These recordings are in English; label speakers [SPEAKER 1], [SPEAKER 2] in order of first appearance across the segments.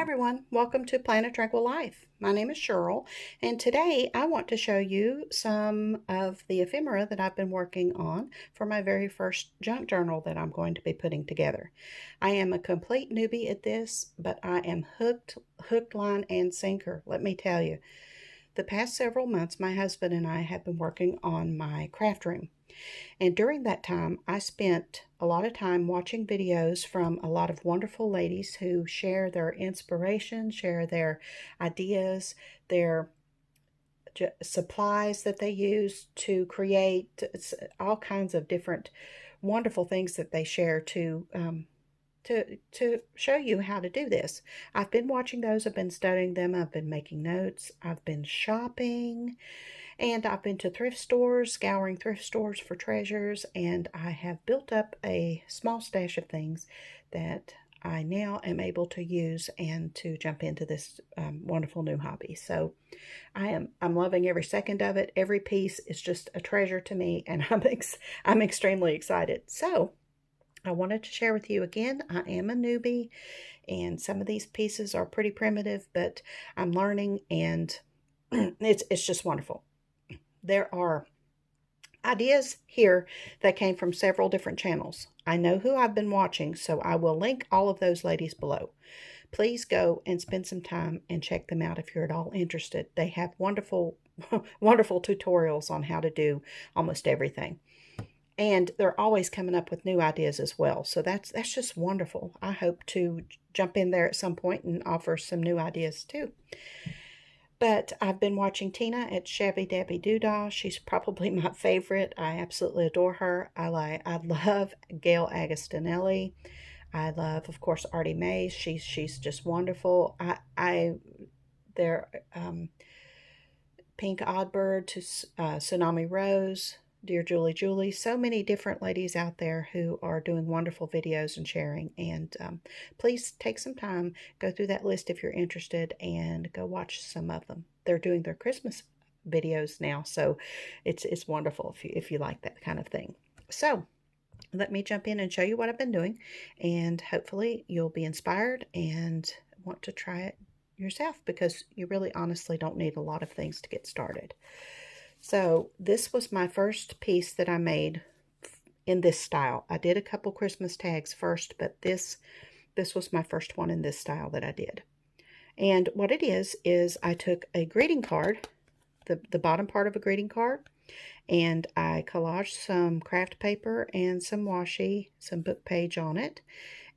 [SPEAKER 1] everyone, welcome to Planet Tranquil Life. My name is Cheryl, and today I want to show you some of the ephemera that I've been working on for my very first junk journal that I'm going to be putting together. I am a complete newbie at this, but I am hooked, line, and sinker, let me tell you. The past several months, my husband and I have been working on my craft room. And during that time, I spent a lot of time watching videos from a lot of wonderful ladies who share their inspiration, share their ideas, their supplies that they use to create all kinds of different wonderful things that they share to show you how to do this. I've been watching those, I've been studying them, I've been making notes, I've been shopping, and I've been to thrift stores, scouring thrift stores for treasures, and I have built up a small stash of things that I now am able to use and to jump into this wonderful new hobby. So I'm loving every second of it. Every piece is just a treasure to me, and I'm extremely excited. So I wanted to share with you again, I am a newbie, and some of these pieces are pretty primitive, but I'm learning, and it's just wonderful. There are ideas here that came from several different channels. I know who I've been watching, so I will link all of those ladies below. Please go and spend some time and check them out if you're at all interested. They have wonderful, wonderful tutorials on how to do almost everything. And they're always coming up with new ideas as well. So that's just wonderful. I hope to jump in there at some point and offer some new ideas too. But I've been watching Tina at Shabby Dabby Doodah. She's probably my favorite. I absolutely adore her. I love Gail Agostinelli. I love, of course, Artie Mays. She's just wonderful. They're Pink Oddbird to Tsunami Rose, Dear Julie. So many different ladies out there who are doing wonderful videos and sharing. And please take some time, go through that list if you're interested, and go watch some of them. They're doing their Christmas videos now, so it's wonderful if you like that kind of thing. So let me jump in and show you what I've been doing, and hopefully you'll be inspired and want to try it yourself, because you really honestly don't need a lot of things to get started. So this was my first piece that I made in this style. I did a couple Christmas tags first, but this was my first one in this style that I did. And what it is I took a greeting card, the bottom part of a greeting card, and I collaged some craft paper and some washi, some book page on it.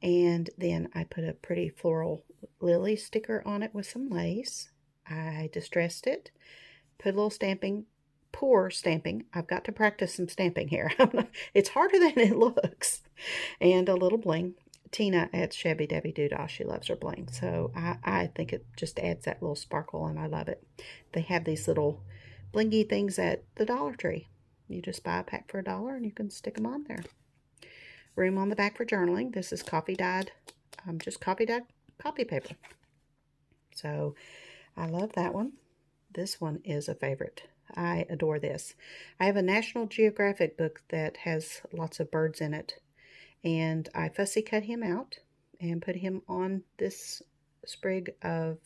[SPEAKER 1] And then I put a pretty floral lily sticker on it with some lace. I distressed it, put a little stamping, poor stamping. I've got to practice some stamping here. It's harder than it looks. And a little bling. Tina at Shabby Dabby Doodah, she loves her bling. So I think it just adds that little sparkle, and I love it. They have these little blingy things at the Dollar Tree. You just buy a pack for $1 and you can stick them on there. Room on the back for journaling. This is coffee dyed, just coffee dyed copy paper. So I love that one. This one is a favorite. I adore this. I have a National Geographic book that has lots of birds in it, and I fussy cut him out and put him on this sprig of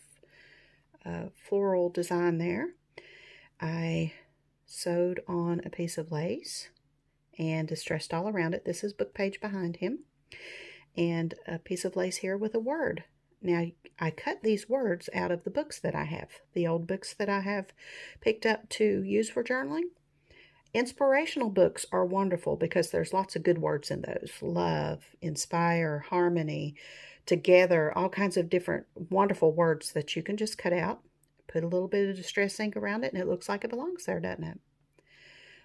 [SPEAKER 1] floral design there. I sewed on a piece of lace and distressed all around it. This is book page behind him, and a piece of lace here with a word. Now, I cut these words out of the books that I have, the old books that I have picked up to use for journaling. Inspirational books are wonderful because there's lots of good words in those. Love, inspire, harmony, together, all kinds of different wonderful words that you can just cut out. Put a little bit of distress ink around it, and it looks like it belongs there, doesn't it?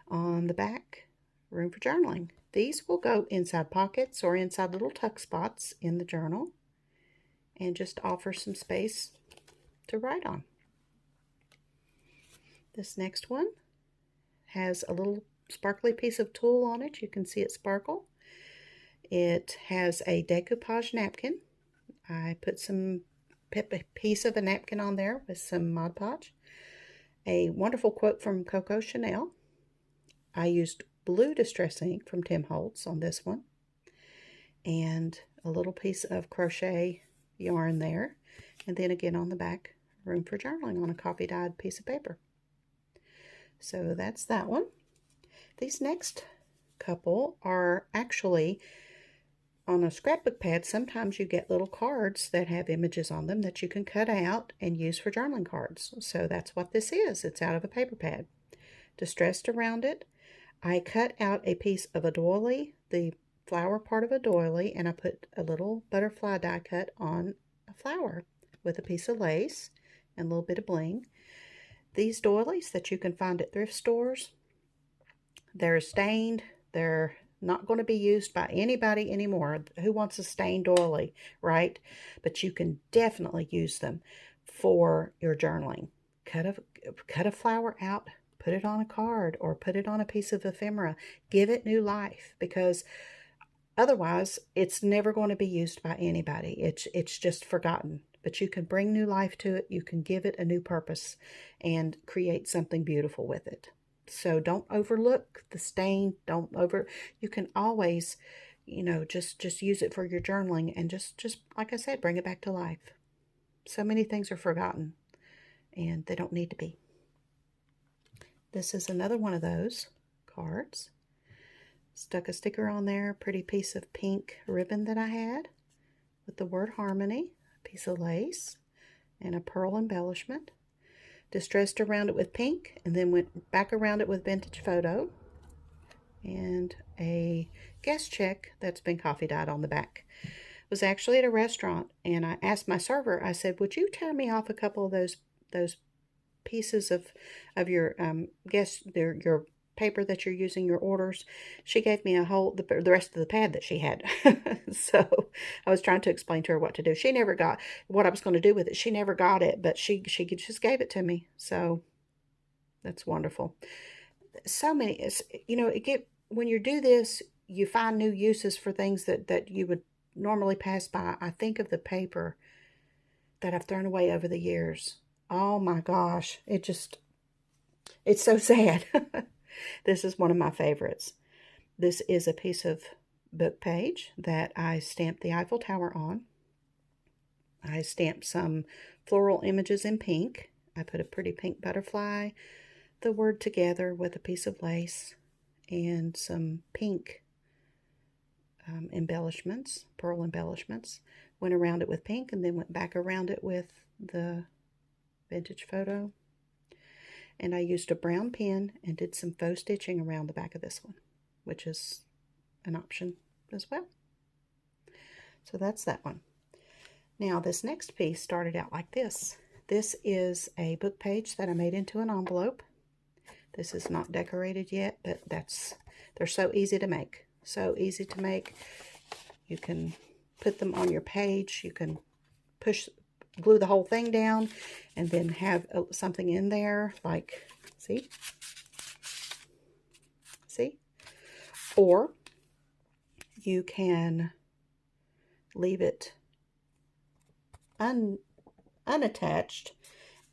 [SPEAKER 1] On the back, room for journaling. These will go inside pockets or inside little tuck spots in the journal, and just offer some space to write on. This next one has a little sparkly piece of tulle on it. You can see it sparkle. It has a decoupage napkin. I put some piece of a napkin on there with some Mod Podge. A wonderful quote from Coco Chanel. I used blue distress ink from Tim Holtz on this one. And a little piece of crochet yarn there. And then again on the back, room for journaling on a coffee-dyed piece of paper. So that's that one. These next couple are actually on a scrapbook pad. Sometimes you get little cards that have images on them that you can cut out and use for journaling cards. So that's what this is. It's out of a paper pad. Distressed around it, I cut out a piece of a doily, the flower part of a doily, and I put a little butterfly die cut on a flower with a piece of lace and a little bit of bling. These doilies that you can find at thrift stores, they're stained. They're not going to be used by anybody anymore. Who wants a stained doily, right? But you can definitely use them for your journaling. Cut a flower out, put it on a card, or put it on a piece of ephemera. Give it new life, because otherwise it's never going to be used by anybody. It's just forgotten. But you can bring new life to it. You can give it a new purpose and create something beautiful with it. So don't overlook the stain. You can always, just use it for your journaling, and just like I said, bring it back to life. So many things are forgotten, and they don't need to be. This is another one of those cards. Stuck a sticker on there, pretty piece of pink ribbon that I had with the word harmony, a piece of lace, and a pearl embellishment. Distressed around it with pink, and then went back around it with vintage photo, and a guest check that's been coffee dyed on the back. It was actually at a restaurant, and I asked my server, I said, would you tear me off a couple of those pieces of your your paper that you're using your orders? She gave me the rest of the pad that she had. So I was trying to explain to her what to do. She never got what I was going to do with it. She never got it, but she just gave it to me. So that's wonderful. So many, when you do this, you find new uses for things that you would normally pass by. I think of the paper that I've thrown away over the years. Oh my gosh, it's so sad. This is one of my favorites. This is a piece of book page that I stamped the Eiffel Tower on. I stamped some floral images in pink. I put a pretty pink butterfly, the word together with a piece of lace, and some pink embellishments, pearl embellishments. Went around it with pink, and then went back around it with the vintage photo. And I used a brown pen and did some faux stitching around the back of this one, which is an option as well. So that's that one. Now this next piece started out like this. This is a book page that I made into an envelope. This is not decorated yet, but they're so easy to make. So easy to make. You can put them on your page. You can glue the whole thing down and then have something in there, like, see? Or you can leave it unattached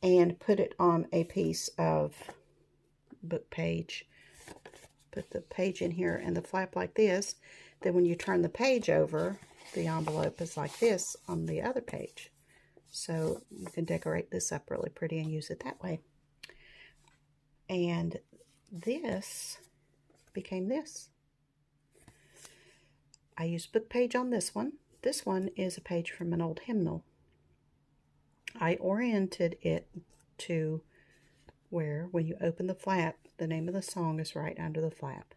[SPEAKER 1] and put it on a piece of book page. Put the page in here and the flap like this. Then when you turn the page over, the envelope is like this on the other page. So you can decorate this up really pretty and use it that way. And this became this. I used book page on this one. This one is a page from an old hymnal. I oriented it to where, when you open the flap, the name of the song is right under the flap.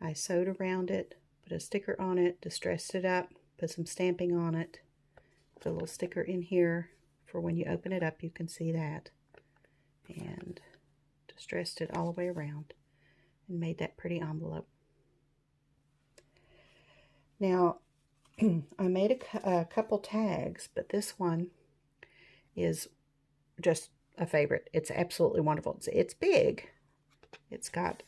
[SPEAKER 1] I sewed around it, put a sticker on it, distressed it up, put some stamping on it. Put a little sticker in here for when you open it up, you can see that. And distressed it all the way around and made that pretty envelope. Now, I made a couple tags, but this one is just a favorite. It's absolutely wonderful. It's big. It's got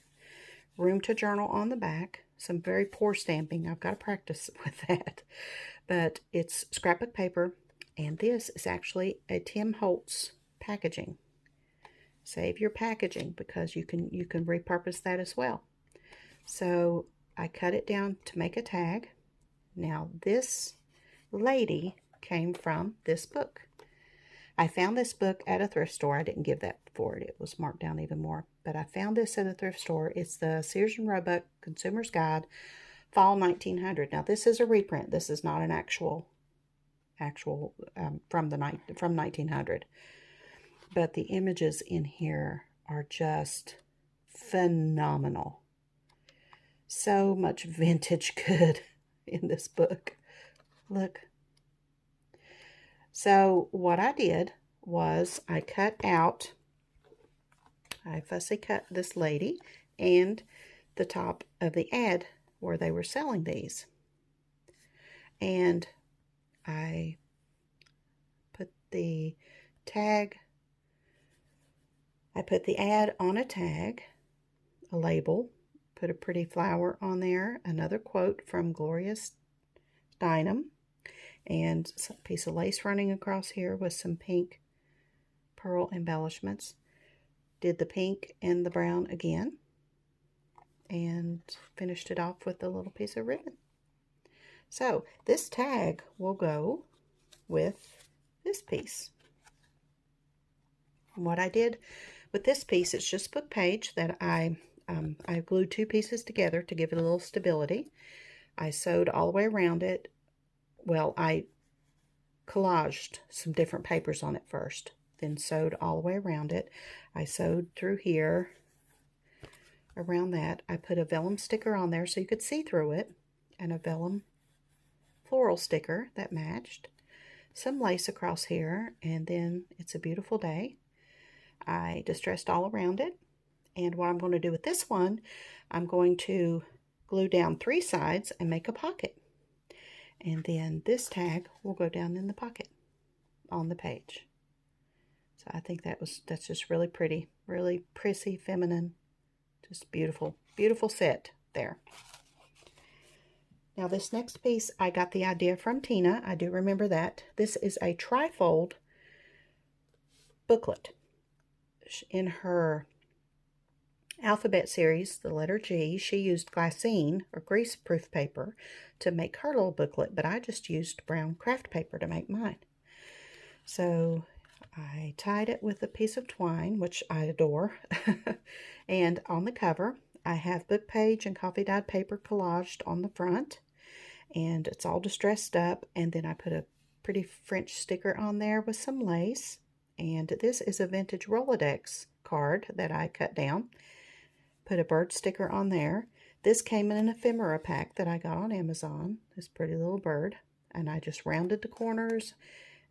[SPEAKER 1] room to journal on the back. Some very poor stamping. I've got to practice with that. But it's scrapbook paper, and this is actually a Tim Holtz packaging. Save your packaging, because you can repurpose that as well. So I cut it down to make a tag. Now this lady came from this book. I found this book at a thrift store. I didn't give that for it. It was marked down even more. But I found this at a thrift store. It's the Sears and Roebuck Consumer's Guide, Fall 1900. Now, this is a reprint. This is not an actual from 1900. But the images in here are just phenomenal. So much vintage good in this book. Look. So what I did was I fussy cut this lady and the top of the ad where they were selling these. And I put the ad on a tag, a label, put a pretty flower on there, another quote from Gloria Steinem, and a piece of lace running across here with some pink pearl embellishments. Did the pink and the brown again, and finished it off with a little piece of ribbon. So this tag will go with this piece. And what I did with this piece, it's just book page that I glued two pieces together to give it a little stability. I sewed all the way around it. Well, I collaged some different papers on it first, then sewed all the way around it. I sewed through here, around that. I put a vellum sticker on there so you could see through it, and a vellum floral sticker that matched. Some lace across here, and then It's a Beautiful Day. I distressed all around it, and what I'm going to do with this one, I'm going to glue down 3 sides and make a pocket. And then this tag will go down in the pocket on the page. So I think that's just really pretty, really prissy, feminine, just beautiful, beautiful set there. Now this next piece, I got the idea from Tina. I do remember that. This is a trifold booklet. In her alphabet series, the letter G, she used glassine or grease-proof paper to make her little booklet, but I just used brown craft paper to make mine. So I tied it with a piece of twine, which I adore, and on the cover I have book page and coffee dyed paper collaged on the front, and it's all distressed up, and then I put a pretty French sticker on there with some lace, and this is a vintage Rolodex card that I cut down. Put a bird sticker on there. This came in an ephemera pack that I got on Amazon, this pretty little bird, and I just rounded the corners,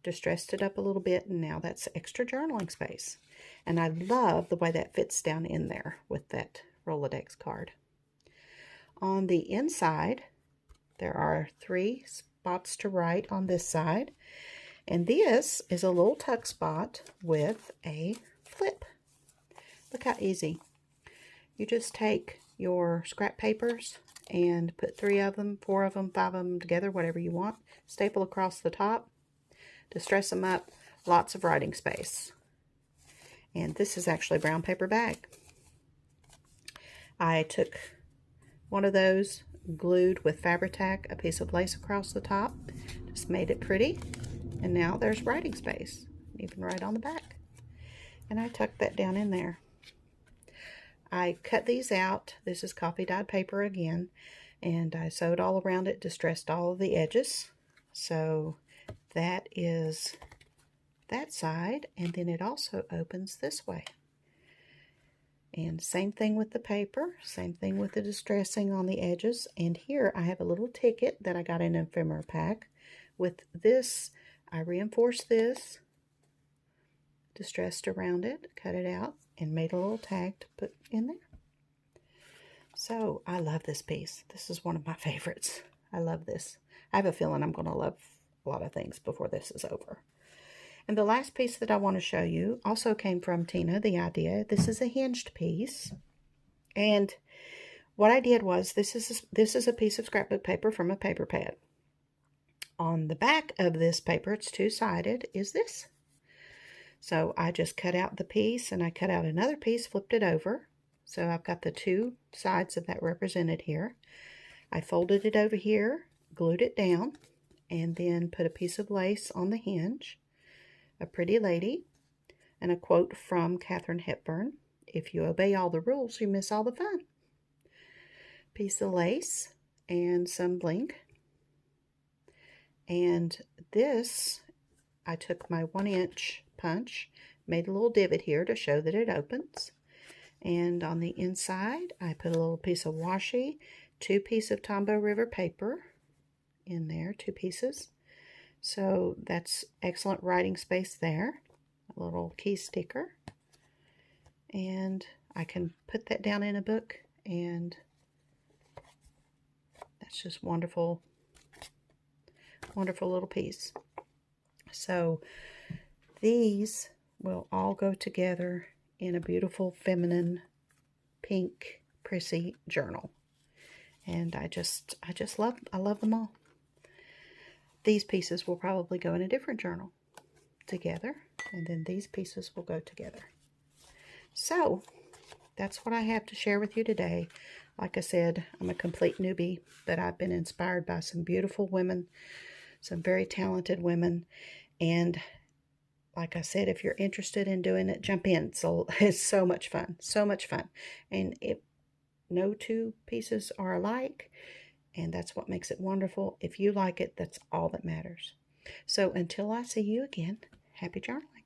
[SPEAKER 1] distressed it up a little bit, and now that's extra journaling space. And I love the way that fits down in there with that Rolodex card. On the inside, there are 3 spots to write on this side, and this is a little tuck spot with a flip. Look how easy. You just take your scrap papers and put 3 of them, 4 of them, 5 of them together, whatever you want. Staple across the top, distress them up, lots of writing space. And this is actually a brown paper bag. I took one of those, glued with Fabri-Tac a piece of lace across the top, just made it pretty, and now there's writing space, even right on the back. And I tucked that down in there. I cut these out. This is coffee dyed paper again, and I sewed all around it, distressed all of the edges. So that is that side, and then it also opens this way. And same thing with the paper, same thing with the distressing on the edges. And here I have a little ticket that I got in an ephemera pack. With this, I reinforced this, distressed around it, cut it out, and made a little tag to put in there. So I love this piece. This is one of my favorites. I love this. I have a feeling I'm going to love a lot of things before this is over. And the last piece that I want to show you also came from Tina, the idea. This is a hinged piece. And what I did was, this is a piece of scrapbook paper from a paper pad. On the back of this paper, it's two-sided, is this. So I just cut out the piece, and I cut out another piece, flipped it over. So I've got the 2 sides of that represented here. I folded it over here, glued it down, and then put a piece of lace on the hinge. a pretty lady, and a quote from Katharine Hepburn: "If you obey all the rules, you miss all the fun." Piece of lace and some bling. And this, I took my 1-inch punch, made a little divot here to show that it opens. And on the inside, I put a little piece of washi, 2 pieces of Tombow River paper in there, 2 pieces. So that's excellent writing space there. A little key sticker. And I can put that down in a book, and that's just wonderful, wonderful little piece. So these will all go together in a beautiful feminine pink prissy journal. And I love them all. These pieces will probably go in a different journal together, and then these pieces will go together. So that's what I have to share with you today. Like I said, I'm a complete newbie, but I've been inspired by some beautiful women, some very talented women, and like I said, if you're interested in doing it, jump in. So it's so much fun, so much fun. And no 2 pieces are alike, and that's what makes it wonderful. If you like it, that's all that matters. So until I see you again, happy journaling.